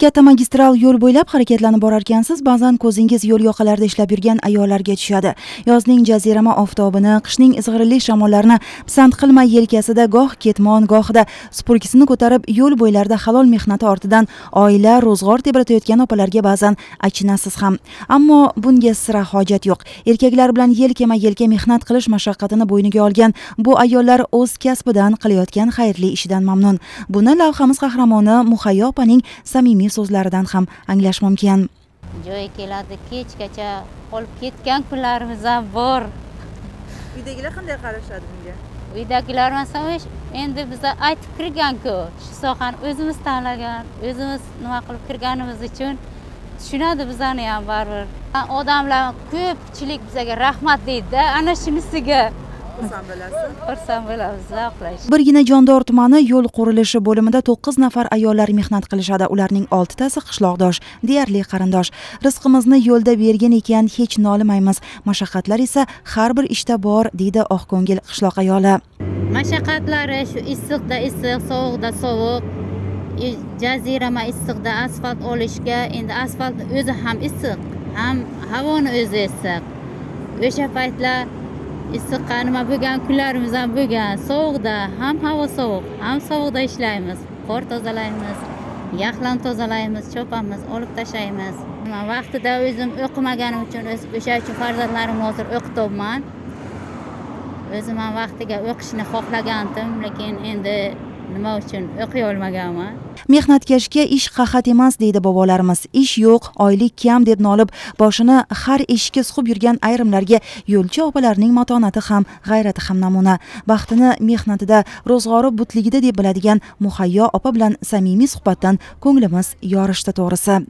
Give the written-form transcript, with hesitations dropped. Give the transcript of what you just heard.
Katta magistral yo'l bo'ylab harakatlanib borarkansiz, ba'zan ko'zingiz yo'l yoqalarida ishlab yurgan ayollarga tushadi. Yozning jazirama oftobini, qishning izg'irinli shamollarini pisand qilmay yelkasida goh ketmon, gohida supurgisini ko'tarib yo'l bo'ylarida halol mehnati ortidan oila, ro'zg'or tebratayotgan opalarga ba'zan achinasiz ham. Ammo bunga sira hojat yo'q. Erkaklar bilan yelkama-yelka mehnat qilish mashaqqatini bo'yniga olgan bu ayollar o'z kasbidan qilayotgan xayrli ishidan mamnun. Buni lavhamiz qahramoni Muhayyo opaning samimiy so'zlaridan ham anglash mumkin. Joy keladi, kechgacha qolib ketgan kunlarimiz ham bor. Uydagilar qanday qarashadi bunga? Uydagilar masalan endi biza aytib kirgan-ku, shu sohani o'zimiz tanlagan, o'zimiz nima qilib kirganimiz uchun tushunadi bizani ham baribir. Odamlar ko'pchilik bizaga rahmat deydi-da, ana shunisiga xursand bo'lamiz, zavqlash. Birgina Jondor tumani yo'l qurilishi bo'limida 9 nafar ayollar mehnat qilishadi. Ularning 6tasi qishloqdosh, deyarli qarindosh. Rizqimizni yo'lda bergan ekan, hech nolimaymiz. Mashaqqatlar esa har bir ishda bor, deydi oqko'ngil qishloq ayoli. Mashaqqatlari shu issiqda issiq, sovuqda sovuq, jazirama issiqda asfalt olishga, endi asfaltning o'zi ham issiq, ham havoni o'zi issiq. O'sha paytlar issiqqa nima bo'lgan kunlarimiz ham bo'lgan. Sovuqda ham havo sovuq, ham sovuqda ishlaymiz. Qor tozalaymiz, yaxlan tozalaymiz, chopamiz, olib tashlaymiz. Men vaqtida o'zim o'qimaganim uchun, o'sha uchun farzandlarimni hozir o'qityapman. O'zim ham vaqtiga o'qishni xohlagandim, lekin endi nima uchun o'qiy olmaganman. Mehnatkashga ish qahat emas, deydi bobolarimiz. Ish yo'q, oylik kam deb nolib, boshini har eshikka suqib yurgan ayrimlarga yo'lchi opalarning matonati ham, g'ayrati ham namuna. Baxtini mehnatida, ro'zg'ori butligida deb biladigan Muhayyo opa bilan samimiy suhbatdan ko'nglimiz yorishdi to'g'risi.